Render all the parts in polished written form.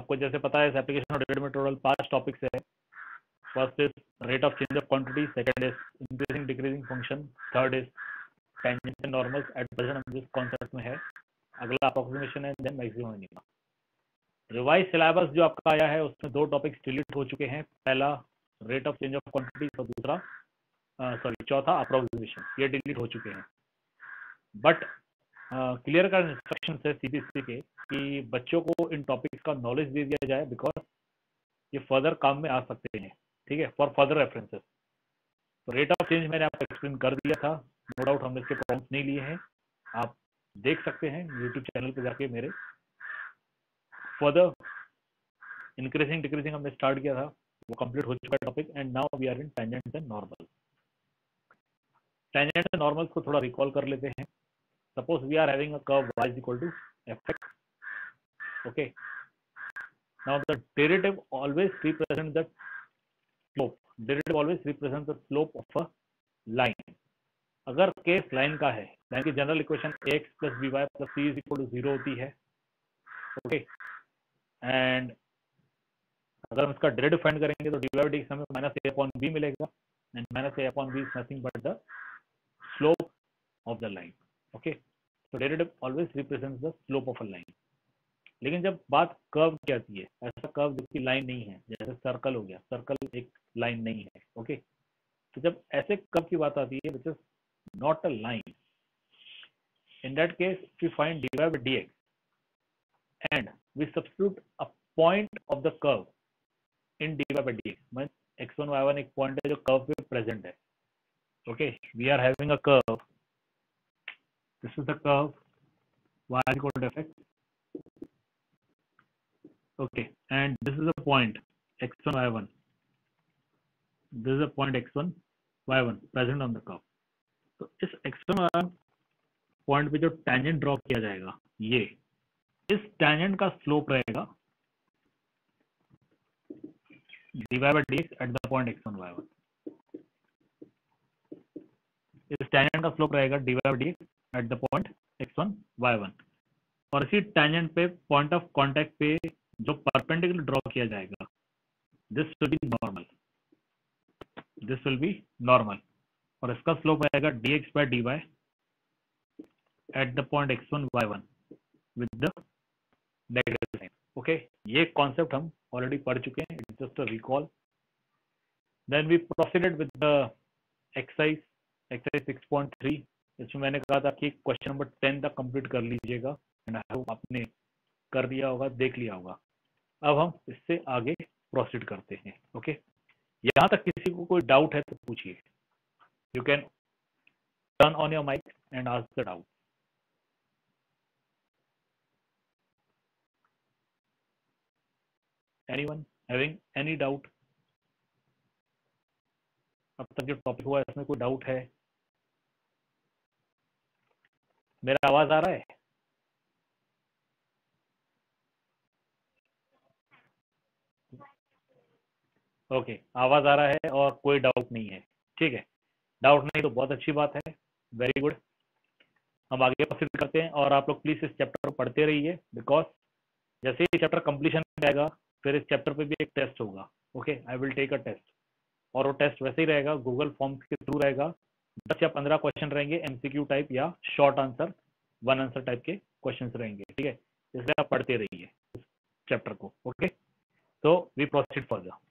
आपको जैसे पता है इस एप्लीकेशन ऑफ में टोटल 5 टॉपिक्स है. First is rate of change of quantity, second is increasing decreasing function, third is tangent and normals. At present हम जिस कॉन्सेप्ट में है, अगला अप्रोक्सीमेशन है, देन मैक्सिमम निकला. रिवाइज सिलेबस जो आपका आया है उसमें 2 टॉपिक्स डिलीट हो चुके हैं. पहला rate of change of quantity और दूसरा चौथा अप्रोक्सीमेशन. ये डिलीट हो चुके हैं. बट क्लियर कट इंस्ट्रक्शन है सीबीएसई के कि बच्चों को इन टॉपिक्स का नॉलेज दे दिया जाए, बिकॉज ये फर्दर काम में आ सकते हैं. ठीक है, फॉर फर्दर रेफरेंसेस. तो रेट ऑफ चेंज मैंने आपको एक्सप्लेन कर दिया था. नो डाउट हमने इसके प्रॉब्लम्स नहीं लिए हैं, आप देख सकते हैं यूट्यूब चैनल पे जाके मेरे. फर्दर इंक्रीजिंग डिक्रीजिंग हमने स्टार्ट किया था, वो कंप्लीट हो चुका है topic. And now we are in tangents and normal. Tangents and normals को थोड़ा रिकॉल कर लेते हैं. Suppose we are having a curve y is equal to fx. Okay, now the derivative always represents the slope. Derivative always represents the slope of a line. अगर case line का है, line की general equation ax plus by plus c is equal to 0 होती है. Okay, and अगर हम इसका derivative find करेंगे तो dy by dx हमें माइनस a अपॉन b मिलेगा. And minus a upon b is nothing but the slope of the line. Okay, तो derivative always represents the slope of a line. लेकिन जब बात curve की आती है, ऐसा कर्व जिसकी लाइन नहीं है, जैसे सर्कल हो गया, सर्कल एक लाइन नहीं है. ओके, तो जब ऐसे कर्व की बात आती है which is not a line, in that case we find dy by dx and we substitute a point of the curve in dy by dx. Means x1 y1 एक पॉइंट है जो कर्व पे present है. Okay, we are having a curve, this is the curve y is equal to fx. Okay, and this is a point x1 y1. This is a point x1 y1 present on the curve. तो इस x1 y1 point पे जो tangent draw किया जाएगा, ये इस tangent का slope रहेगा dy by dx at the point x1 y1. इस टेंजेंट का स्लोप रहेगा dy by dx at the point x1 y1. और इसी टेंजेंट पे पॉइंट ऑफ कांटेक्ट पे जो परपेंडिकुलर ड्रॉ किया जाएगा, this will be normal. This will be normal. और इसका स्लोप आएगा dx by dy at the point x1 y1 with the negative sign. Okay, ये कॉन्सेप्ट हम ऑलरेडी पढ़ चुके हैं. It's just a recall. Then we proceeded with the exercise 6.3. इसमें मैंने कहा था कि क्वेश्चन नंबर 10 तक कंप्लीट कर लीजिएगा. एंड आई होप आपने कर लिया होगा, देख लिया होगा. अब हम इससे आगे प्रोसीड करते हैं. ओके, यहाँ तक किसी को कोई डाउट है तो पूछिए. You can turn on your mic and ask the doubt. Anyone having any doubt? अब तक जो टॉपिक हुआ है इसमें कोई डाउट है? मेरा आवाज आ रहा है? ओके, आवाज आ रहा है और कोई डाउट नहीं है. ठीक है, डाउट नहीं तो बहुत अच्छी बात है. Very good. हम आगे प्रोसीड करते हैं और आप लोग प्लीज इस चैप्टर को पढ़ते रहिए, बिकॉज जैसे ही चैप्टर कंप्लीशन में आएगा फिर इस चैप्टर पे भी एक टेस्ट होगा. Okay, I will take a test. और वो टेस्ट वैसे ही रहेगा, गूगल फॉर्म्स के थ्रू रहेगा. 10 या 15 क्वेश्चन रहेंगे, एमसीक्यू टाइप या short answer, one answer type के क्वेश्चन रहेंगे. ठीक है, इसलिए आप पढ़ते रहिए इस चैप्टर को. ओके, तो we proceed further.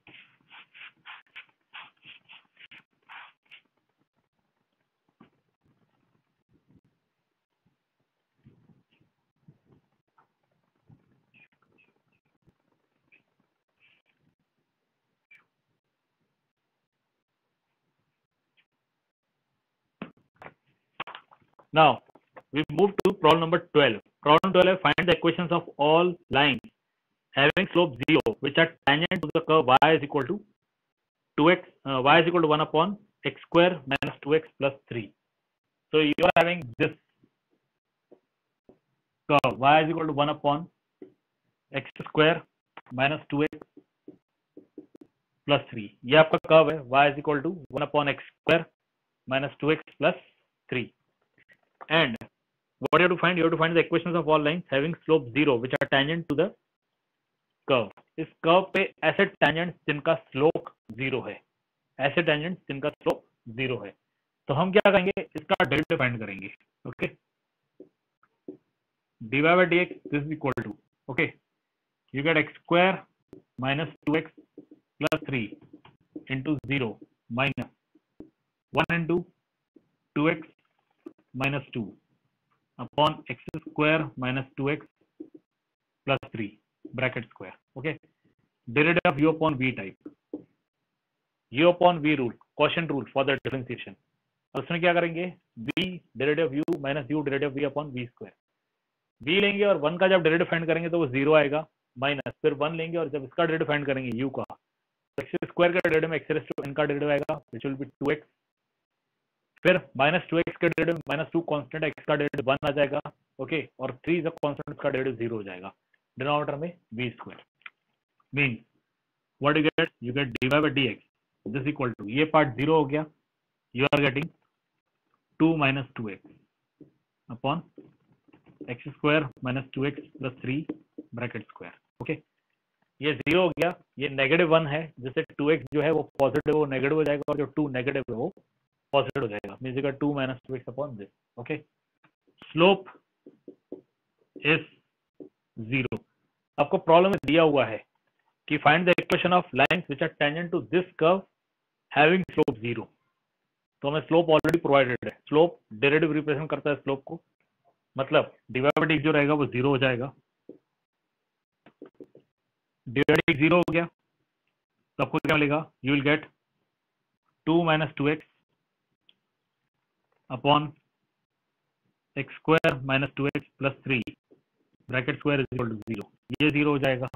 Now, we move to problem number 12. Problem 12, find the equations of all lines having slope 0, which are tangent to the curve y is equal to 2x, y is equal to 1 upon x square minus 2x plus 3. So, you are having this curve, y is equal to 1 upon x square minus 2x plus 3. ये आपका curve है, y is equal to 1 upon x square minus 2x plus 3. And what you have to find? You have to find the equations of all lines having slope 0, which are tangent to the curve, इस curve पे ऐसे tangent जिनका slope 0 है, ऐसे tangent जिनका slope 0 है, तो हम क्या करेंगे, इसका डेरिवेटिव फाइंड करेंगे. Okay, dy by dx this is equal to, okay, you get x square minus 2x plus 3 into 0 minus 1 into 2x minus 2 upon x square minus 2x plus 3 bracket square. Okay, derivative of u upon v type, u upon v rule, quotient rule for the differentiation. अब उसमें क्या करेंगे, v derivative u minus u derivative v upon v square. v लेंगे और 1 का जब derivative find करेंगे तो वो 0 आएगा, माइनस फिर 1 लेंगे और जब इसका डेरिवेटिव फाइंड करेंगे u का, तो x स्क्वायर का डेरिवेटिव में x रेज़ टू n का डेरिवेटिव आएगा व्हिच विल बी 2x, फिर माइनस 2x का डेरिवेटिव माइनस 2 कांस्टेंट x का डेरिवेटिव 1 आ जाएगा. ओके, और 3 इज अ कांस्टेंट, का डेरिवेटिव 0 हो जाएगा. डिनोमिनेटर में v square means what you get dy by dx this equal to, ये पार्ट 0 हो गया, you are getting 2 minus 2x upon x square minus 2x plus 3 bracket square. Okay, ये 0 हो गया, ये नेगेटिव 1 है, जिससे 2x जो है वो पॉजिटिव वो नेगेटिव हो जाएगा और जो 2 नेगेटिव है वो पॉजिटिव हो जाएगा, मींस का 2 minus 2x upon this. Okay, slope is 0. आपको प्रॉब्लम में दिया हुआ है कि find the equation of lines which are tangent to this curve having slope 0. तो हमें स्लोप ऑलरेडी प्रोवाइडेड है, स्लोप डेरिवेटिव रिप्रेजेंट करता है स्लोप को, मतलब डिवाइडेड जो रहेगा वो 0 हो जाएगा, डिवाइडेड 0 हो गया तो आपको क्या मिलेगा, you will get 2 minus 2x upon x square minus 2x plus 3 bracket square is equal to 0. ये 0 हो जाएगा.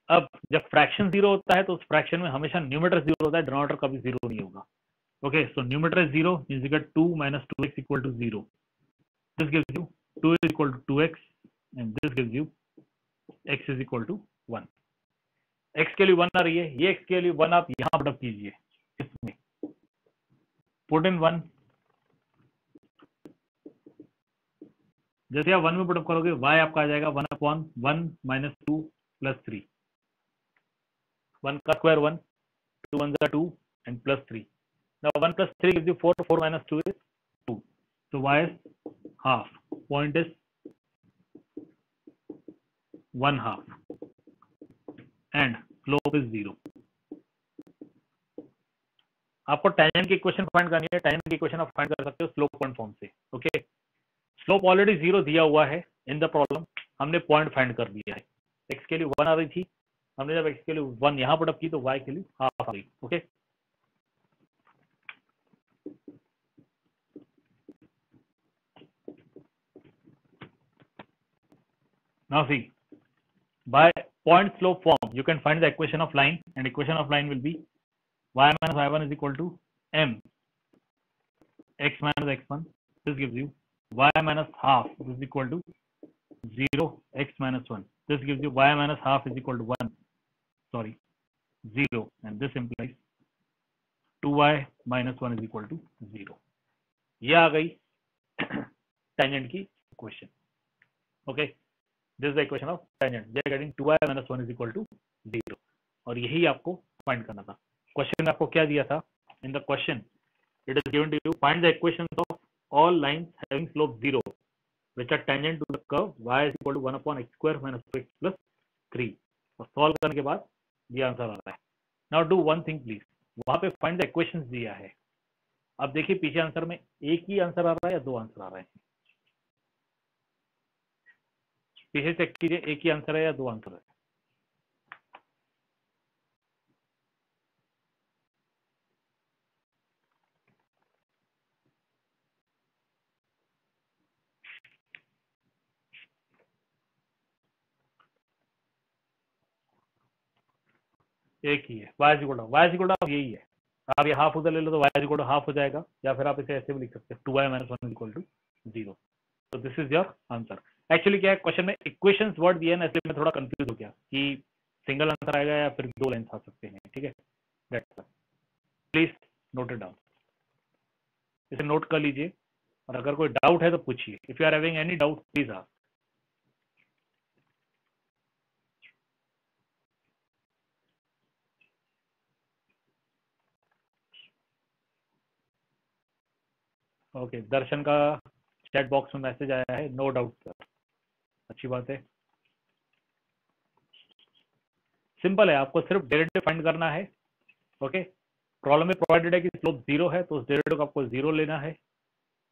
अब जब फ्रैक्शन 0 होता है तो उस फ्रैक्शन में हमेशा न्यूमरेटर 0 होता है, डिनोमिनेटर कभी 0 नहीं होगा. Okay, so numerator is 0 means you get 2 minus 2x equal to 0. This gives you 2 is equal to 2x and this gives you x is equal to 1. x के लिए 1 आ रही है, ये x के लिए 1 आप यहां पुट अप कीजिए, इसमें पुट इन 1, जैसे आप 1 में पुट अप करोगे y आपका आ जाएगा 1 अपॉन 1 minus 2 प्लस 3, 1 का square 1, 2 1 2 and plus 3. Now 1 plus 3 gives you 4, 4 minus 2 is 2. So y is half, point is 1 half and slope is 0. आपको टेंजेंट की इक्वेशन फाइंड करनी है, टेंजेंट की इक्वेशन आप फाइंड कर सकते हो स्लोप पॉइंट फॉर्म से. ओके, स्लोप ऑलरेडी 0 दिया हुआ है इन द प्रॉब्लम, हमने पॉइंट फाइंड कर दिया है. x के लिए 1 आ रही थी, हमने जब x के लिए 1 यहां पुट अप की तो y के लिए हाफ आ गई. Okay, now see, by point slope form you can find the equation of line, and equation of line will be y minus y1 is equal to m x minus x1. This gives you y minus half, this is equal to 0 x minus 1. This gives you y minus half is equal to 1, sorry 0, and this implies 2y minus 1 is equal to 0. ये आ गई tangent की equation. Okay, this is the equation of tangent. They are getting 2y minus 1 is equal to 0. और यही आपको find करना था. Question में आपको क्या दिया था, in the question it is given to you find the equations of all lines having slope 0 which are tangent to the curve y is equal to 1 upon x square minus 2x plus 3. और solve करने के बाद ये answer आ रहा है. Now do one thing please, वहां पे find the equations दिया है, अब देखिए पीछे आंसर में एक ही आंसर आ रहा है या दो आंसर आ रहे हैं, पीछे चेक कीजिए एक ही आंसर है या दो आंसर है. एक ही है, y इक्वल टू यही है. आप ये हाफ उधर ले लो तो y इक्वल टू हाफ हो जाएगा, या फिर आप इसे ऐसे भी लिख सकते हैं 2y minus 1 इक्वल टू 0. तो this is your answer. Actually क्या है, क्वेश्चन में इक्वेशंस वर्ड दिया है ना, इसलिए मैं थोड़ा कंफ्यूज हो गया कि सिंगल आंसर आएगा या फिर दो लाइन्स आ सकते हैं. ठीक है, प्लीज नोट इट डाउन, इसे नोट कर लीजिए, और अगर कोई डाउट है तो पूछिए. If you are having any doubt please ask. Okay, Darshan का चैट बॉक्स में मैसेज आया है, नो डाउट सर, अच्छी बात है। सिंपल है, आपको सिर्फ डेरिवेटिव फाइंड करना है। ओके, प्रॉब्लम में प्रोवाइडेड है कि स्लोप 0 है, तो उस डेरिवेटिव को आपको 0 लेना है।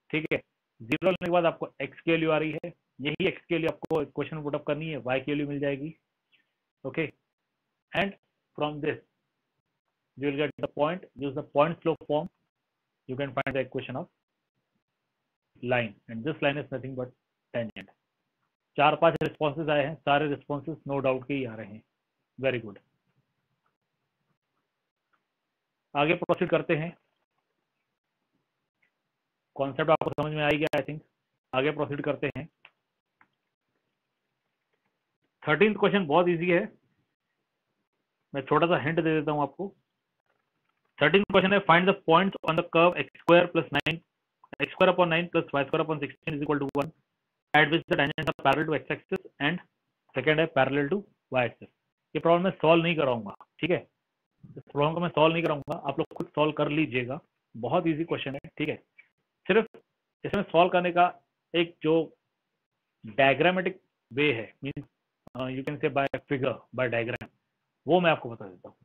ठीक है, 0 लेने के बाद आपको x की वैल्यू आ रही है, यही x की वैल्यू आपको इक्वेशन पुटअप करनी है, y की वैल्यू मिल जाएगी। Okay, and from this you will get the point, use the point slope form, you can find the equation of line, and this line is nothing but tangent। 4-5 responses आए हैं, सारे responses no doubt के ही आ रहे हैं। Very good, आगे proceed करते हैं। Concept आपको समझ में आई गया आई थिंक, आगे प्रोसीड करते हैं। 13th क्वेश्चन बहुत इजी है, मैं छोटा सा हिंट दे देता हूं आपको। 13th क्वेश्चन है, find the points on the curve x square plus 9 x square upon 9 plus y square upon 16 is equal to 1 at which the tangents are parallel to x axis and second है parallel to y axis। ये problem मैं solve नहीं कराऊंगा, ठीक है, इस problem को मैं सॉल्व नहीं कराऊंगा, आप लोग खुद सॉल्व कर लीजिएगा, बहुत इजी क्वेश्चन है। ठीक है, सिर्फ इसमें सॉल्व करने का एक जो डायग्रामेटिक वे है, means you can say by figure, by diagram, वो मैं आपको बता देता हूँ।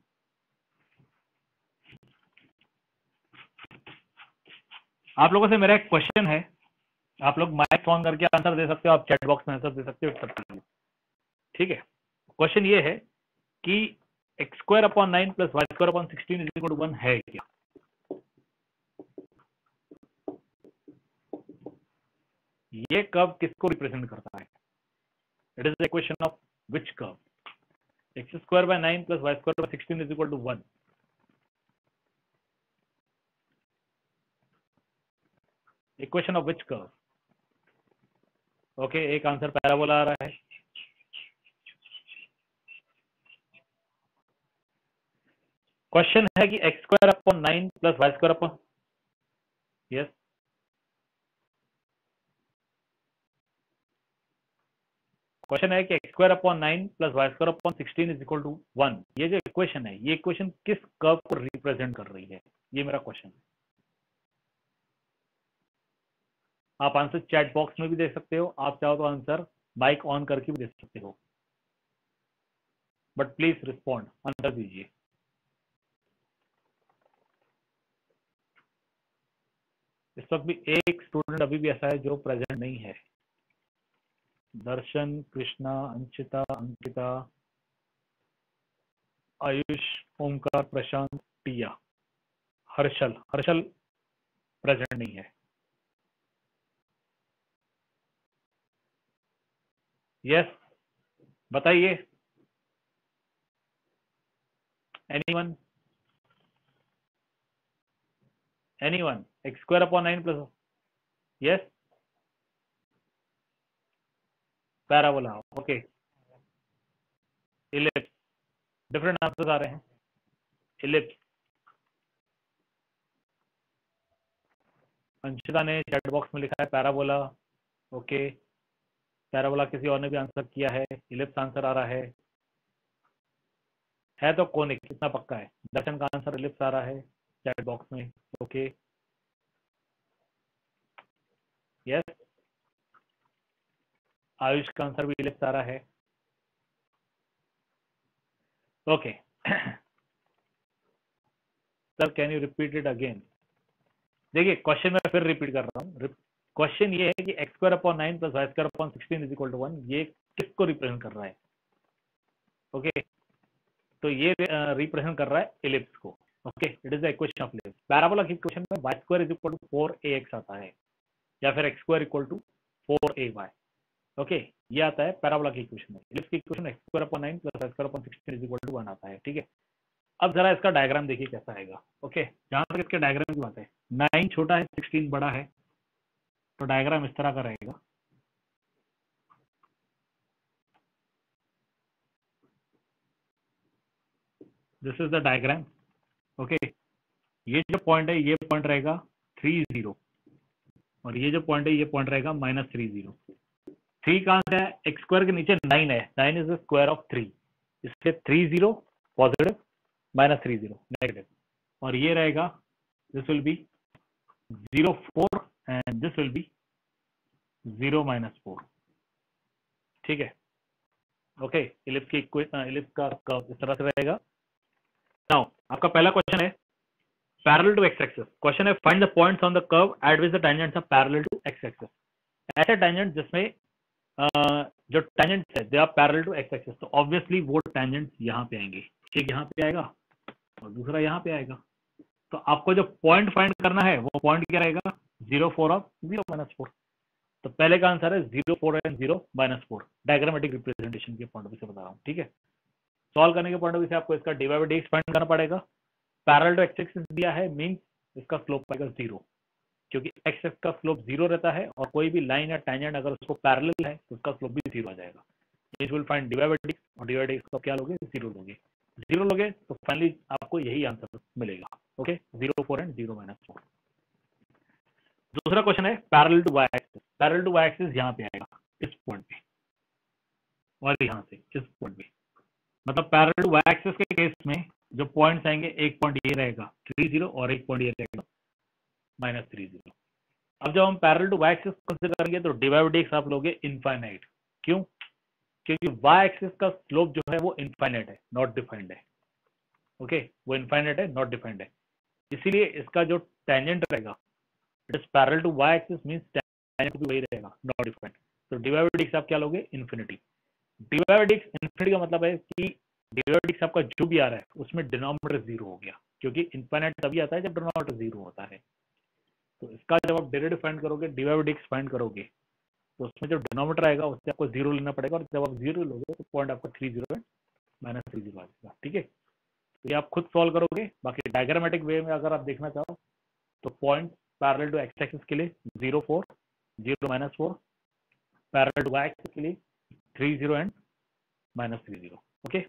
आप लोगों से मेरा एक क्वेश्चन है, आप लोग माइक ऑन करके आंसर दे सकते हो, आप चैट बॉक्स में आंसर दे सकते हो, ठीक है। क्वेश्चन ये है कि x square upon 9 plus y square upon 16 is equal to 1 है क्या? ये कर्व किसको रिप्रेजेंट करता है? It is the equation of which curve? x square by 9 plus y square by 16 is equal to 1। Equation of which curve? Okay, एक answer parabola आ रहा है। क्वेश्चन है कि x square upon 9 plus y square upon, yes, question है कि x square upon 9 plus y square upon 16 is equal to 1। ये जो इक्वेशन है, ये इक्वेशन किस कर्व को रिप्रेजेंट कर रही है, ये मेरा क्वेश्चन है। आप आंसर चैट बॉक्स में भी दे सकते हो, आप चाहो तो आंसर माइक ऑन करके भी दे सकते हो, बट प्लीज रिस्पॉन्ड, आंसर दीजिए। इस वक्त भी एक स्टूडेंट अभी भी ऐसा है जो प्रेजेंट नहीं है। दर्शन, कृष्णा, अंशिता, अंकिता, आयुष, ओमकार, प्रशांत, टिया, हर्षल, हर्षल प्रेजेंट नहीं है। यस, बताइए, anyone, anyone? x square upon 9 plus, yes, parabola, okay, ellipse, different answers आ रहे हैं। इलिप्स, अंशिता ने चैट बॉक्स में लिखा है पैराबोला, ओके, पैराबोला किसी और ने भी आंसर किया है, इलिप्स आंसर आ रहा है तो कोनिक, कितना पक्का है? दर्शन का आंसर इलिप्स आ रहा है चैट बॉक्स में, ओके, यस, आयुष का आंसर भी इलिप्स आ रहा है, okay. Sir can you repeat it again? देखिए क्वेश्चन मैं फिर रिपीट कर रहा हूँ। क्वेश्चन ये है कि x square upon 9 plus y square upon 16 is equal to 1, ये किसको रिप्रेजेंट कर रहा है? ओके, तो ये रिप्रेजेंट कर रहा है इलिप्स को। Okay, it is the equation of ellipse. Parabola की इक्वेशन में y square is equal to 4ax आता है, या फिर x square equal to 4ay। Okay, ये आता है पैराबोला की इक्वेशन में। इलिप्स की equation x square upon 9 plus y square upon 16 is equal to 1 आता है, ठीक है। अब जरा इसका डायग्राम देखिए कैसा आएगा। ओके, जहां तक इसके डायग्राम की बात है, 9 छोटा है, 16 बड़ा है, तो डायग्राम इस तरह का रहेगा। This is the diagram, okay. ये जो पॉइंट है, ये पॉइंट रहेगा 30, और ये जो पॉइंट है, ये पॉइंट रहेगा -30। 3 कहां से है? एक्स स्क्वायर के नीचे 9 है, 9 इज द स्क्वायर ऑफ 3, इसलिए 30 पॉजिटिव, -30 नेगेटिव, और ये रहेगा, this will B 0, 4 and this will B 0 minus 4. ठीक है, ओके. इलिप्स का कर्व इस तरह से रहेगा. नाउ आपका पहला क्वेश्चन है parallel to x axis. Question है find the points on the curve at which the tangents are parallel to x axis. ऐसे टेंजेंट जिसमें जो टेंजेंट्स है they are parallel to x axis, तो ऑब्वियसली वो टेंजेंट्स यहाँ पे आएंगे. एक यहाँ पे आएगा और दूसरा यहाँ पे आएगा. तो आपको जो पॉइंट फाइंड करना है वो पॉइंट क्या रहेगा? 0 4 और 0 माइनस 4. तो पहले का आंसर है 0 4 एंड 0 माइनस 4. डायग्रामेटिक रिप्रेजेंटेशन के पॉइंट ऑफ व्यू से बता रहा हूँ. ठीक है, सॉल्व करने के पॉइंट ऑफ व्यू से आपको इसका dy बाई dx फाइंड करना पड़ेगा. पैरेलल टू एक्स एक्सिस दिया है मींस इसका स्लोप आएगा 0, क्योंकि एक्स एक्सिस का स्लोप 0 रहता है और कोई भी लाइन या टेंजेंट अगर उसको पैरेलल है तो उसका स्लोप भी 0 आ जाएगा. It will find dy by dx और dy बाई dx को क्या लोगे? 0 लोगे. 0 लोगे तो फाइनली आपको यही आंसर मिलेगा. Okay, 0 4 and 0 minus 4. दूसरा क्वेश्चन है parallel to y axis. Parallel to y axis यहाँ पे आएगा इस पॉइंट पे और यहाँ से इस पॉइंट पे. मतलब पैरेलल टू y एक्सिस के केस में जो पॉइंट्स आएंगे, एक पॉइंट ये रहेगा 30 और एक पॉइंट ये रहेगा -30. अब जब हम parallel to y axis consider करेंगे तो dy बाई dx आप लोगे इनफाइनाइट. क्यों? क्योंकि y एक्सिस का स्लोप जो है वो इनफाइनाइट है, नॉट डिफाइंड है. ओके, वो इनफाइनाइट है, नॉट डिफाइंड है. इसीलिए इसका जो टेंजेंट रहेगा it is parallel to y axis means tangent भी वही रहेगा, नॉट डिफाइंड. तो dy बाई dx आप क्या लोगे? Infinity. dy by dx infinity का मतलब है कि dy बाई dx आपका जो भी आ रहा है उसमें डिनोमिनेटर 0 हो गया, क्योंकि इनफाइनाइट तभी आता है जब डिनोमिनेटर 0 होता है. तो इसका जब आप डेरिवेटिव फाइंड करोगे, dy बाई dx फाइंड करोगे, तो उसमें जो डिनोमिनेटर आएगा उससे आपको 0 लेना पड़ेगा और जब आप 0 लोगे तो पॉइंट आपका 30 एंड -30 आ जाएगा. ठीक है, तो ये आप खुद सॉल्व करोगे. बाकी डायग्रामेटिक वे में अगर आप देखना चाहो तो point parallel to x axis के लिए 0 4 0 minus 4, parallel to y axis के लिए 30 and -30. Okay,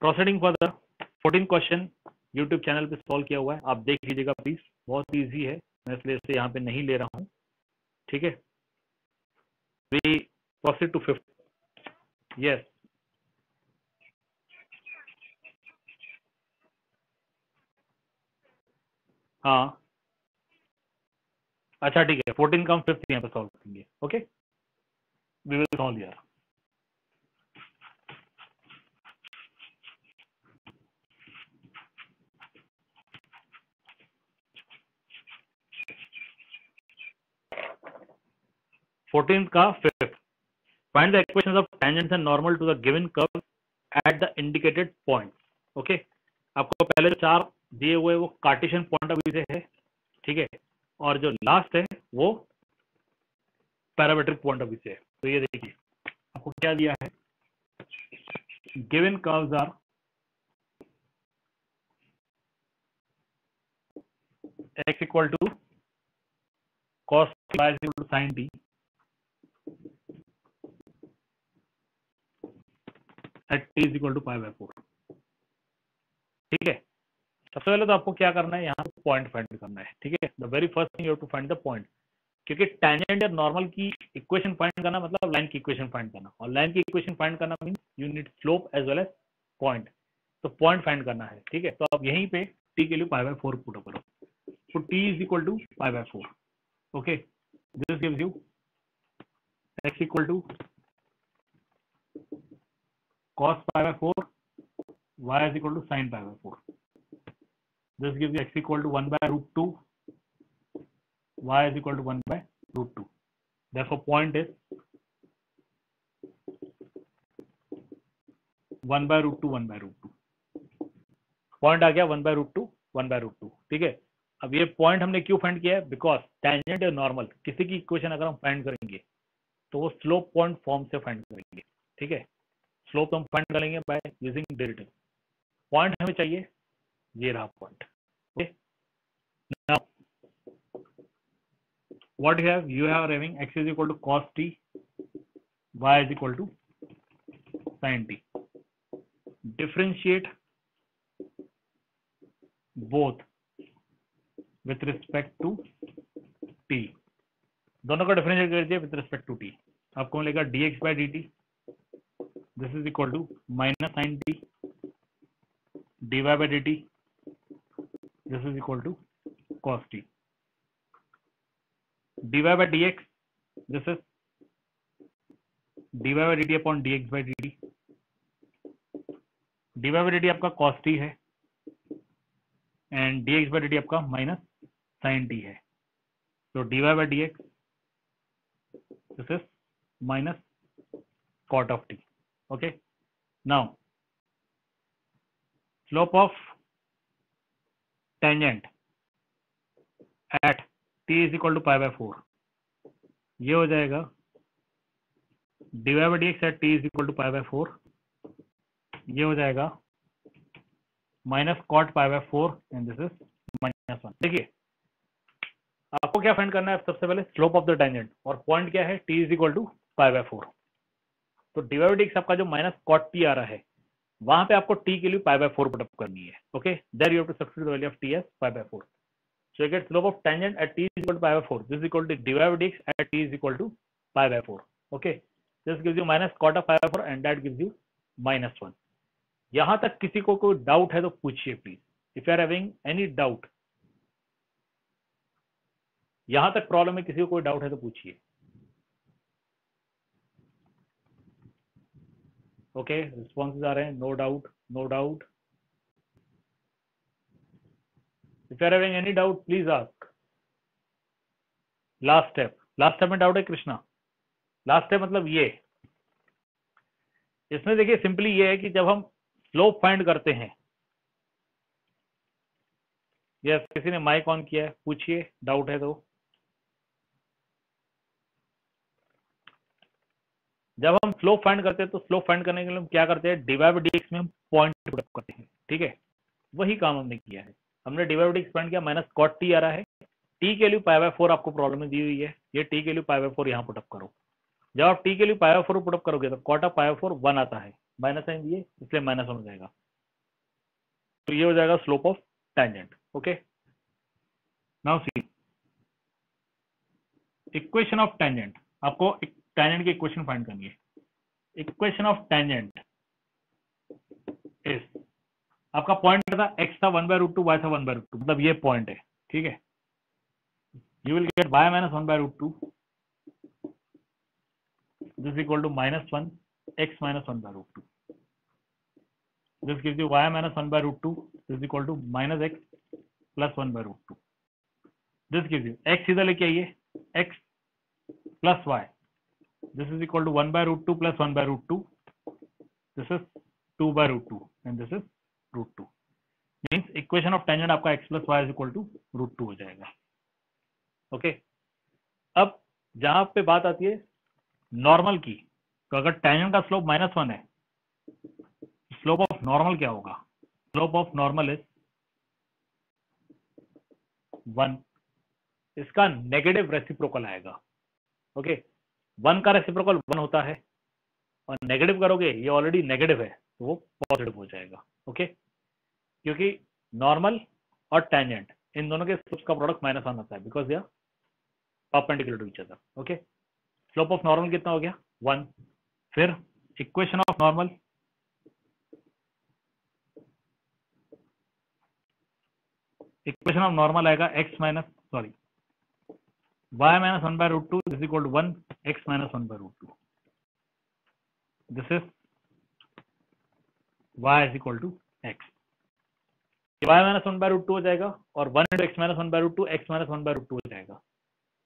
proceeding further. 14 question YouTube channel पे सॉल्व किया हुआ है, आप देख लीजिएगा प्लीज. बहुत इजी है, मैं इसलिए इसे यहाँ पे नहीं ले रहा हूँ. ठीक है, we proceed to 5th. Yes, हाँ, अच्छा ठीक है. 14 का हम 5th यहाँ पे सॉल्व करेंगे. ओके, वी विल सॉल्व यार. का 5th. Find the equations of tangents and normal to the given curve at the indicated point. Okay, आपको पहले 4 दिए हुए वो कार्टेशियन पॉइंट ऑफ व्यू से है. ठीक है, और जो लास्ट है वो पैरामेट्रिक पॉइंट ऑफ व्यू से है. तो ये देखिए आपको क्या दिया है. Given curves are x equal to cos t, y equal to sin t at t is equal to pi by 4. ठीक है, सबसे पहले तो आपको क्या करना है, यहाँ पे पॉइंट फाइंड करना है. ठीक है, the very first thing you have to find the point, क्योंकि टेंजेंट या नॉर्मल की इक्वेशन फाइंड करना मतलब लाइन की इक्वेशन फाइंड करना, और लाइन की इक्वेशन फाइंड करना means you need slope as well as point. तो पॉइंट फाइंड करना है. ठीक है, तो आप यहीं पे t के लिए पाई बाय 4 पुट करो. तो t is equal to pi by 4. Okay, this gives you x equal to cos pi by 4, y is equal to sin pi by 4. This gives you x equal to 1 by root 2, y is equal to 1 by root 2. Therefore, point is 1 by root 2, 1 by root 2. Point आ गया 1 by root 2, 1 by root 2. ठीक है, अब ये point हमने क्यों find किया है? Because tangent या नॉर्मल किसी की इक्वेशन अगर हम फाइंड करेंगे तो वो स्लोप पॉइंट फॉर्म से फाइंड करेंगे. ठीक है, स्लोप हम फाइंड करेंगे बाय यूजिंग डेरिवेटिव. पॉइंट हमें चाहिए, ये रहा point. Okay, now what you have having x is equal to cos t, y is equal to sin t. Differentiate both with respect to t. दोनों का differentiate कर दिया with respect to t. आपको मिलेगा dx by dt, this is equal to minus sine t, dy by dt, this is equal to cos t. dy by dx, this is dy by dt upon dx by dt. dy by dt आपका cos t है and dx by dt आपका minus sin t है. So dy by dx, this is minus cot of t. Okay. Now slope of tangent at t is equal to pi by 4. ये हो जाएगा dy by dx at t is equal to pi by 4. ये हो जाएगा minus cot pi by 4 and this is minus 1. देखिए आपको क्या find करना है, सबसे पहले स्लोप ऑफ द टेंजेंट, और पॉइंट क्या है, t is equal to pi by 4. तो dy by dx आपका जो माइनस कॉट t आ रहा है वहां पे आपको t के लिए पाई बाय 4 पुट अप करनी है. Okay, there you have to substitute the value of t as pi by 4. So you get slope of tangent at t is equal to pi by 4. This is equal to dy by dx at t is equal to pi by 4. Okay, this gives you minus cot of pi by 4 and that gives you minus 1. यहां तक किसी को कोई doubt है तो पूछिए please. If you are having any doubt, यहां तक प्रॉब्लम है, किसी को कोई डाउट है तो पूछिए. ओके, रिस्पॉन्सेज आ रहे हैं, no doubt, no doubt. If you are having any doubt please ask. Last step में डाउट है कृष्णा? लास्ट स्टेप मतलब ये, इसमें देखिए सिंपली ये है कि जब हम स्लोप फाइंड करते हैं, यस किसी ने माइक ऑन किया है, पूछिए डाउट है तो. जब हम स्लोप फाइंड करते हैं तो स्लोप फाइंड करने के लिए हम क्या करते हैं, dy by dx में हम पॉइंट पुट अप करते हैं. ठीक है, वही काम हमने किया है. हमने dy by dx फाइंड किया, माइनस कॉट t आ रहा है, t के लिए पाई बाय 4 आपको प्रॉब्लम में दी हुई है, ये t के लिए पाई बाय 4 यहाँ पुट अप करो. जब आप t के लिए पाई बाय 4 पुट अप करोगे तो कॉट ऑफ पाई बाय 4 1 आता है, माइनस साइन दिए इसलिए माइनस 1 हो जाएगा. तो ये हो जाएगा slope of tangent. Okay, now see equation of tangent. आपको टेंजेंट की इक्वेशन फाइंड करनी है. इक्वेशन ऑफ टेंजेंट इज, आपका पॉइंट था x था 1/√2, y था 1/√2, मतलब ये पॉइंट है. ठीक है, you will get y minus 1/√2, this is equal to minus 1 x minus 1/√2. This gives you y minus 1/√2, this is equal to minus x plus 1/√2. This gives you x इधर लेके आइए, x प्लस y, this is equal to 1/√2 plus 1/√2. This is 2/√2 and this is √2. Means equation of tangent आपका x plus y is equal to √2 हो जाएगा. Okay, अब जहां पे बात आती है नॉर्मल की, तो अगर टेंजेंट का स्लोप -1 है, स्लोप ऑफ नॉर्मल क्या होगा? Slope of normal is 1. इसका नेगेटिव रेसिप्रोकल आएगा. ओके, 1 का रेसिप्रोकल 1 होता है, और नेगेटिव करोगे ये ऑलरेडी नेगेटिव है तो वो पॉजिटिव हो जाएगा. ओके, क्योंकि नॉर्मल और टेंजेंट इन दोनों के स्लोप्स का प्रोडक्ट -1 आता है, because they are perpendicular to each other. Okay, slope of normal कितना हो गया? 1. फिर equation of normal, equation of normal आएगा y minus 1/√2 is equal to 1 x minus 1/√2. This is y is equal to x. y minus 1/√2 हो जाएगा, और 1 into x minus 1/√2 x minus 1/√2 हो जाएगा.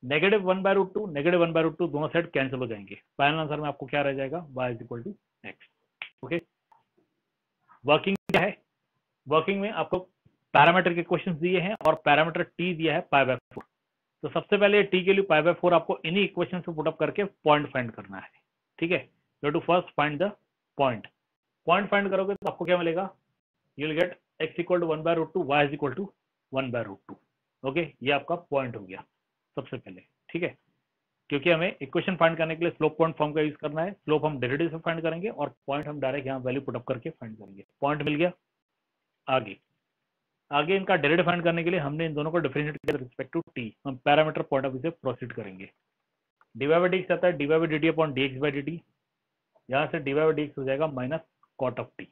नेगेटिव 1/√2 नेगेटिव 1/√2 दोनों साइड कैंसिल हो जाएंगे. Final answer में आपको क्या रह जाएगा? y is equal to x. Okay, working क्या है? वर्किंग में आपको पैरामीटर के क्वेश्चंस दिए हैं और पैरामीटर t दिया है पाई बाय 4. तो सबसे पहले t के लिए पाई बाय 4 आपको इन्हीं इक्वेशन से पुट अप करके पॉइंट फाइंड करना है. ठीक है, you have to first find the point. Point find करोगे तो आपको क्या मिलेगा? You will get x equal to 1/√2, y is equal to 1/√2. Okay, ये आपका पॉइंट हो गया सबसे पहले. ठीक है, क्योंकि हमें इक्वेशन फाइंड करने के लिए स्लोप पॉइंट फॉर्म का यूज करना है. स्लोप हम डेरिवेटिव से फाइंड करेंगे और पॉइंट हम डायरेक्ट यहाँ वैल्यू पुट अप करके फाइंड करेंगे. पॉइंट मिल गया. आगे इनका डेरिवेटिव फाइंड करने के लिए हमने इन दोनों को डिफरेंशिएट किया रिस्पेक्ट टू t. हम पैरामीटर पॉइंट ऑफ व्यू से प्रोसीड करेंगे. dy by dx आता है dy by dt upon dx by dt. यहाँ से dy by dx हो जाएगा माइनस कॉट ऑफ t.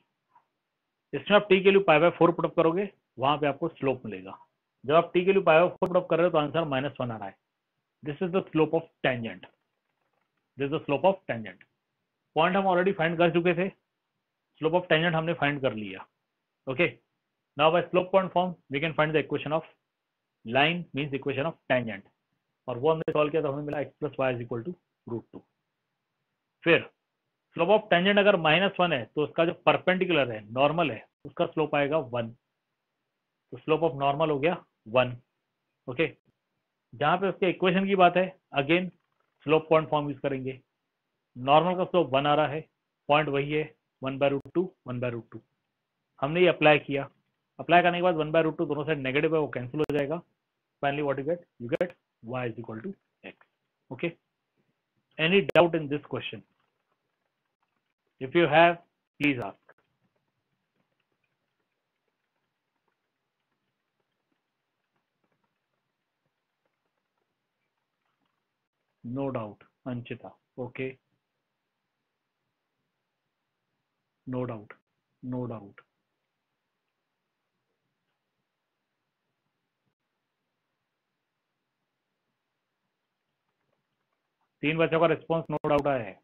इसमें आप t के लिए पाई बाय 4 पुट अप करोगे, वहां पे आपको स्लोप मिलेगा. जब आप t के लिए पाई बाय 4 पुट अप कर रहे हो तो आंसर -1 आ रहा है. This is the slope of tangent, this is the slope of tangent. Point हम ऑलरेडी फाइंड कर चुके थे, स्लोप ऑफ टेंजेंट हमने फाइंड कर लिया। Okay, now by slope point form we can find the equation of line means equation of tangent, और वो हमने सॉल्व किया तो हमें मिला x plus y is equal to √2। फिर स्लोप ऑफ टेंजेंट अगर -1 है तो उसका जो परपेंडिकुलर है, नॉर्मल है, उसका स्लोप आएगा 1, तो स्लोप ऑफ नॉर्मल हो गया 1। ओके, जहां पे उसके इक्वेशन की बात है, again slope point form use करेंगे। नॉर्मल का स्लोप 1 आ रहा है, पॉइंट वही है 1/√2 1/√2। हमने ये अप्लाई किया, अप्लाई करने के बाद 1/√2 दोनों साइड नेगेटिव है, वो कैंसिल हो जाएगा। Finally what you get y is equal to x। Okay, any doubt in this question? If you have please ask. No doubt Anshita, okay, no doubt, no doubt. तीन बच्चों का रिस्पॉन्स नो डाउट आया है।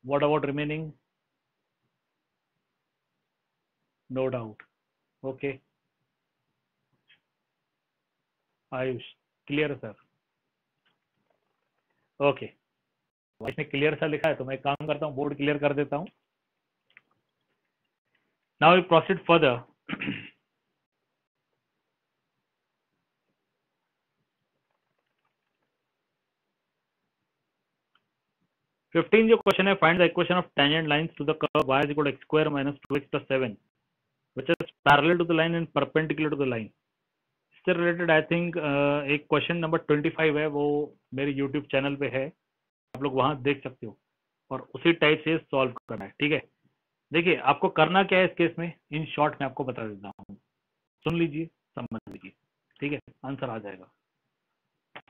What about remaining? No doubt, okay. Ayush clear sir, okay. इसने clear सा लिखा है तो मैं काम करता हूँ, बोर्ड क्लियर कर देता हूँ। Now we proceed further. 15 जो क्वेश्चन है, find the equation of tangent lines to the curve y is equal to x square minus 2x plus 7 which is parallel to the line and perpendicular to the line। इससे related I think एक question number 25 है, वो मेरे YouTube channel पे है, आप लोग वहां देख सकते हो, और उसी टाइप से सॉल्व करना है। ठीक है, देखिए आपको करना क्या है इस केस में, इन शॉर्ट में आपको बता देता हूँ, सुन लीजिए, समझ लीजिए, ठीक है, आंसर आ जाएगा।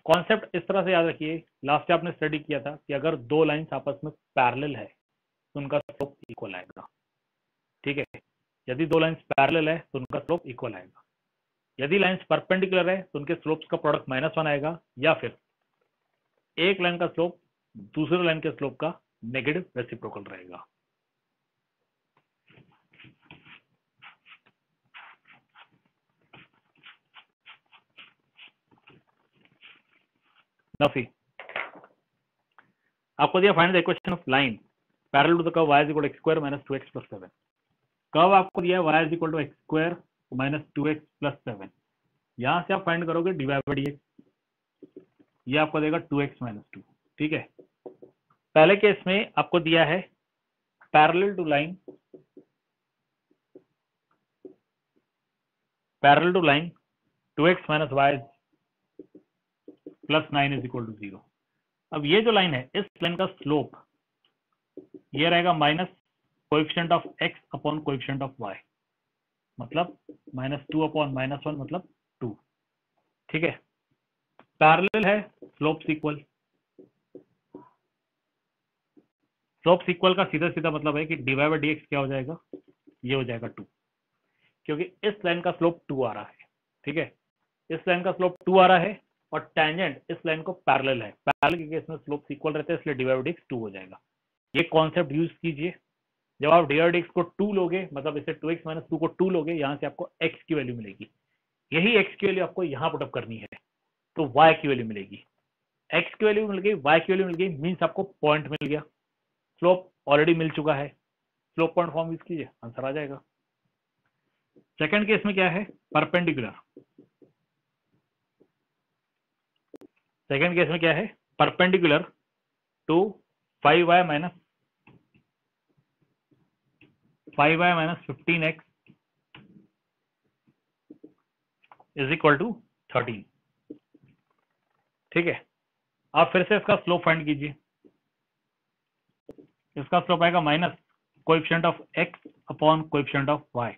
कॉन्सेप्ट इस तरह से याद रखिए, लास्ट आपने स्टडी किया था कि अगर दो लाइंस आपस में पैरेलल है तो उनका स्लोप इक्वल आएगा। ठीक है, यदि दो लाइंस पैरेलल है तो उनका स्लोप इक्वल आएगा। यदि लाइंस परपेंडिकुलर है तो उनके स्लोप्स का प्रोडक्ट -1 आएगा, या फिर एक लाइन का स्लोप दूसरे लाइन के स्लोप का नेगेटिव रेसिप्रोकल रहेगा। नफी आपको दिया find the equation of line parallel to the curve y is equal to x square minus 2x plus 7। Curve आपको दिया है y is equal to x square minus 2x plus 7। यहां से आप फाइंड करोगे dy by dx, ये आपको देगा 2x minus 2। ठीक है, पहले केस में आपको दिया है parallel to line, parallel to line 2x minus y plus 9 is equal to 0। अब ये जो लाइन है, इस लाइन का स्लोप ये रहेगा minus coefficient of x upon coefficient of y, मतलब -2 अपॉन -1 मतलब 2। ठीक है, पैरेलल है, स्लोप्स इक्वल। स्लोप्स इक्वल का सीधा सीधा मतलब है कि dy by dx क्या हो जाएगा, ये हो जाएगा 2, क्योंकि इस लाइन का स्लोप 2 आ रहा है। ठीक है, इस लाइन का स्लोप 2 आ रहा है और टेंजेंट इस लाइन को पैरेलल है, पैरेलल के केस में स्लोप्स इक्वल रहते हैं, इसलिए dy by dx 2 हो जाएगा। ये कॉन्सेप्ट यूज कीजिए, जब आप dy by dx को 2 लोगे, मतलब इसे 2x minus 2 को 2 लोगे, यहाँ से आपको x की वैल्यू मिलेगी, यही x की वैल्यू आपको यहाँ पुटअप करनी है, तो y की वैल्यू मिलेगी, x की वैल्यू मिल गई, y की वैल्यू मिल गई, मीन्स आपको पॉइंट मिल गया, स्लोप ऑलरेडी मिल चुका है, स्लोप पॉइंट फॉर्म यूज कीजिए, आंसर आ जाएगा। सेकंड केस में क्या है, परपेंडिकुलर। सेकंड केस में क्या है, perpendicular to 5y minus 15x is equal to 13। ठीक है, आप फिर से इसका स्लोप फाइंड कीजिए, इसका स्लोप आएगा minus coefficient of x upon coefficient of y।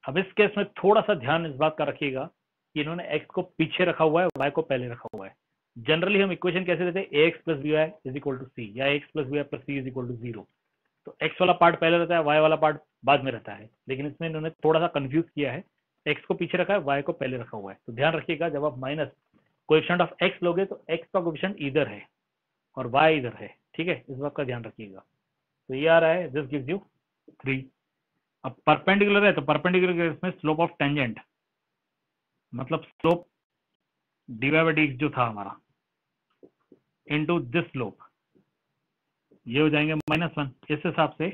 अब इस केस में थोड़ा सा ध्यान इस बात का रखिएगा कि इन्होंने x को पीछे रखा हुआ है, y को पहले रखा हुआ है। जनरली हम इक्वेशन कैसे देते हैं, ax plus by is equal to c या ax plus by plus c is equal to 0। तो x वाला पार्ट पहले रहता है, y वाला पार्ट बाद में रहता है, लेकिन इसमें इन्होंने थोड़ा सा कंफ्यूज किया है, x को पीछे रखा है, y को पहले रखा हुआ है। तो ध्यान रखिएगा, जब आप माइनस कोएफिशिएंट ऑफ x लोगे तो x का कोएफिशिएंट इधर है और y इधर है, ठीक है, इस बात का ध्यान रखिएगा। तो ये आ रहा है दिस गिव्स यू 3। अब परपेंडिकुलर है तो परपेंडिकुलर केस में स्लोप ऑफ टेंजेंट मतलब स्लोप dy बाई dx जो था हमारा इनटू दिस स्लोप, ये हो जाएंगे -1। इस हिसाब से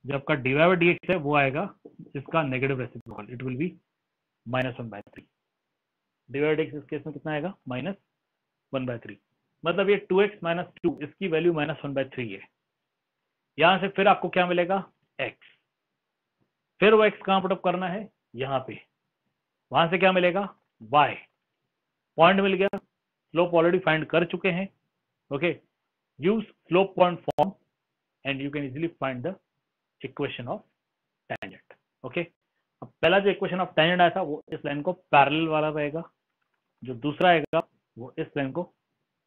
जो आपका dy बाई dx है वो आएगा इसका negative reciprocal, it will B -1/3। dy by dx इस केस में कितना आएगा -1/3, मतलब ये 2x - 2 इसकी वैल्यू -1/3 है। यहां से फिर आपको क्या मिलेगा x, फिर वो x कहां पुटअप करना है यहाँ पे, वहां से क्या मिलेगा y, पॉइंट मिल गया, स्लोप ऑलरेडी फाइंड कर चुके हैं। Okay, use slope point form and you can easily find the equation of tangent. Okay, अब पहला जो इक्वेशन ऑफ टेंजेंट आया था वो इस लाइन को पैरेलल वाला रहेगा, जो दूसरा आएगा वो इस लाइन को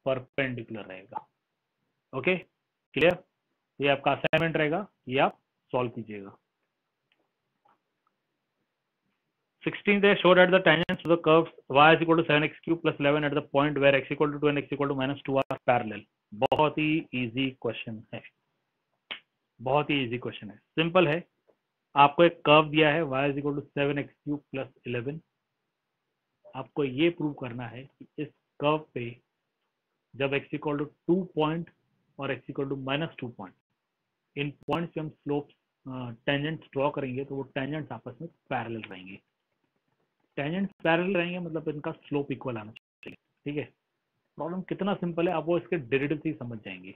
परपेंडिकुलर रहेगा। ओके क्लियर, ये आपका असाइनमेंट रहेगा, ये आप सॉल्व कीजिएगा। 16 they showed at the tangents to the curves y is equal to 7x cube plus 11 at the point where x equal to 2 and x equal to -2 are parallel। बहुत ही easy question है, बहुत ही easy question है, simple है। आपको एक curve दिया है y is equal to 7x cube plus 11, आपको ये प्रूव करना है कि इस कर्व पे जब x equal to 2 पॉइंट और x equal to -2 point, in points पे हम स्लोप टेंजेंट्स ड्रॉ करेंगे तो वो टेंजेंट्स आपस में पैरेलल रहेंगे। टेंजेंट्स पैरेलल रहेंगे मतलब इनका स्लोप इक्वल आना चाहिए, ठीक है। प्रॉब्लम कितना सिंपल है, आप वो इसके डेरिवेटिव से ही समझ जाएंगे।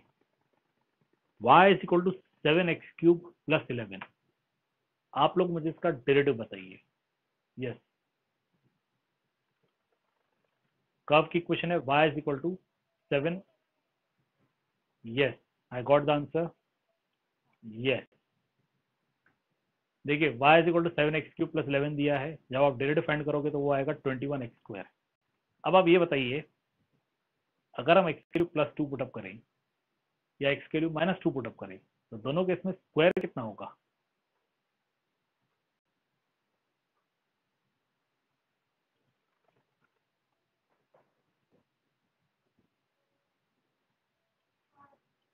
y is equal to 7x cube plus 11, आप लोग मुझे इसका डेरिवेटिव बताइए। यस, कर्व की इक्वेशन है y is equal to 7, yes I got the answer, yes. देखिए y is equal to 7x cube plus 11 दिया है, जब आप डेरिवेटिव फाइंड करोगे तो वो आएगा 21x स्क्वायर। अब आप ये बताइए, अगर हम x क्यूब प्लस 2 पुटअप करें या x क्यूब -2 पुटअप करें तो दोनों केस में स्क्वायर कितना होगा?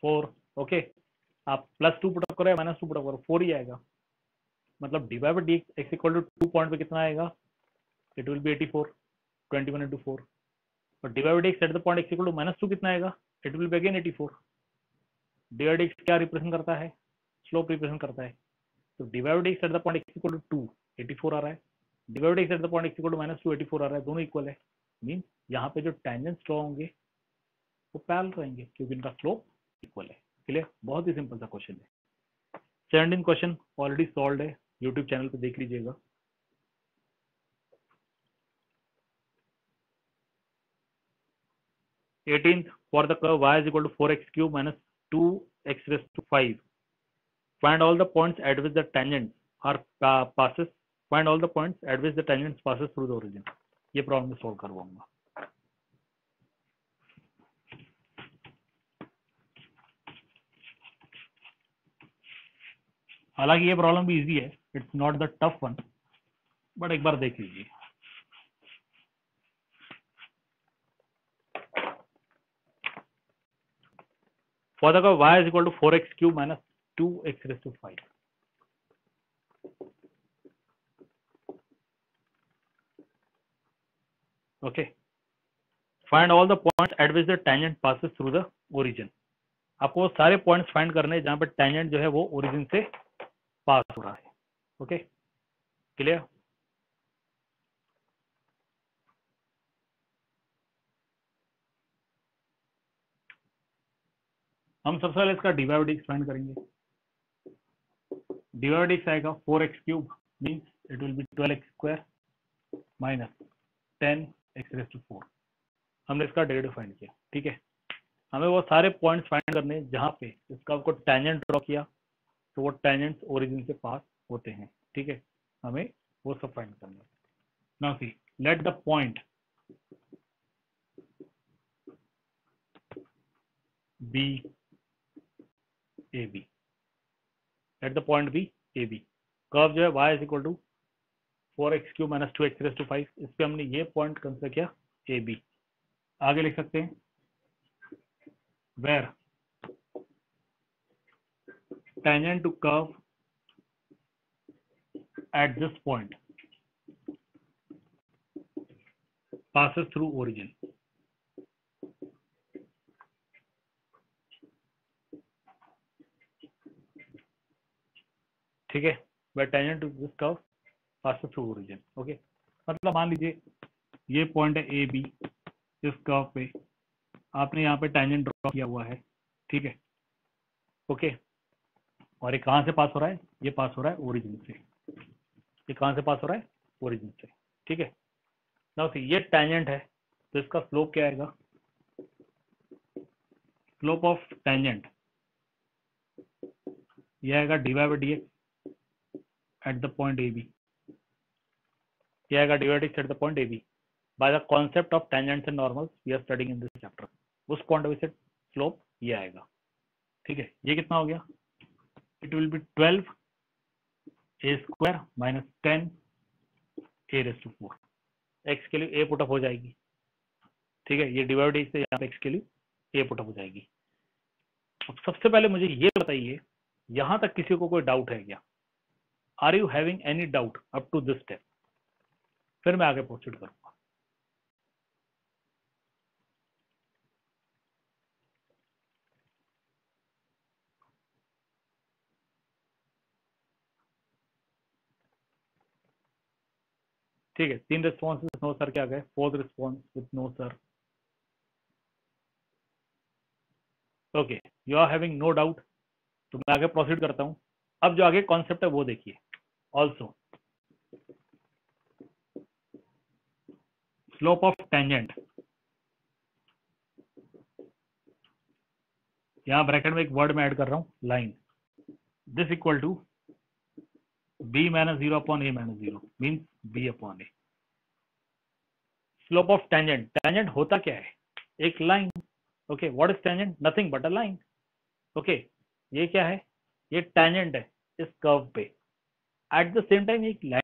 फोर। ओके, आप +2 पुटअप करो या -2 पुटअप करो 4 ही आएगा, मतलब dy by d x equal to 2 point पे कितना आएगा? It will be 84, 21 into 4। और dy by d x at the point x equal to -2 कितना आएगा? It will be again 84। dy by d x क्या रिप्रेजेंट करता है? स्लोप रिप्रेजेंट करता है, तो dy by d x at the point x equal to 2 84 आ रहा है, dy by d x at the point x equal to -2 84 आ रहा है, दोनों इक्वल है। मीन यहाँ पे जो टेंजेंट्स ड्रॉ होंगे वो पैरेलल रहेंगे क्योंकि इनका स्लोप इक्वल है। क्लियर, बहुत ही सिंपल सा क्वेश्चन है। 17 क्वेश्चन ऑलरेडी सॉल्व है, यूट्यूब चैनल पे देख लीजिएगा। Eighteenth, for the curve y is equal to 4x cube minus 2x raised to 5, find all the points at which the tangent are passes, find all the points at which the tangent passes through the origin। ये problem में solve करवाऊंगा। हालांकि ये problem भी easy है, it's not the tough one, but एक बार देख लीजिए। For the curve y is equal to 4x cube minus 2x raised to 5, okay, find all the points at which the tangent passes through the origin। आपको सारे points find करने जहां पर tangent जो है वो ओरिजिन से पास हो रहा है। ओके क्लियर, हम सबसे पहले इसका dy बाई dx फाइंड करेंगे। dy बाई dx आएगा 4x cube means it will be 12x square minus 10x raise to 4। हमने इसका डेरिवेटिव फाइंड किया, ठीक है। हमें वो सारे पॉइंट्स फाइंड करने जहां पे इसका आपको टेंजेंट ड्रॉ किया तो वो टेंजेंट्स ओरिजिन से पास होते हैं, ठीक है, हमें वो सब फाइंड करना है। Now see, let the point b a b, let the point b a b. Curve जो है y is equal to 4x cube minus 2x raise to 5, इस पे हमने ये पॉइंट कंसिडर किया ए बी। आगे लिख सकते हैं where tangent to curve at this point passes through origin. ठीक है, where tangent to this curve passes through origin. Okay, मतलब मान लीजिए ये पॉइंट है ए बी, इस कर्व पे आपने यहाँ पे टेंजेंट ड्रॉ किया हुआ है, ठीक है, ओके, और ये कहाँ से पास हो रहा है? ये पास हो रहा है ओरिजिन से। ये कहाँ से पास हो रहा है? ओरिजिन से, ठीक है। नाउ सी, ये टेंजेंट है तो इसका स्लोप क्या आएगा? स्लोप ऑफ टेंजेंट ये आएगा dy by dx at the point a b. ये आएगा dy by dx at the point a b by the concept of tangents and normals we are studying in this chapter. उस point of से slope ये आएगा, ठीक है। ये कितना हो गया? It will be 12 a square minus 10 a raise to 4। x के लिए a पुटअप हो जाएगी, ठीक है। ये डिवाइड से यहाँ पे x के लिए a पुटअप हो जाएगी। अब सबसे पहले मुझे ये बताइए, यहां तक किसी को कोई डाउट है क्या? Are you having any doubt up to this step? फिर मैं आगे प्रोसीड करूंगा। ठीक है, 3 रिस्पॉन्सेस नो सर के आ गए, 4th response with no sir. Okay, you are having no doubt, तो मैं आगे प्रोसीड करता हूं। अब जो आगे कॉन्सेप्ट है वो देखिए। ऑल्सो स्लोप ऑफ टेंजेंट, यहां ब्रैकेट में एक वर्ड में ऐड कर रहा हूं, line, this equal to b minus 0 upon a minus 0 means b upon a। Slope of tangent, tangent होता क्या है? एक line. Okay, what is tangent? Nothing but a line. Okay, ये क्या है? ये टेंजेंट है इस कर्व पे। एट द सेम टाइम एक लाइन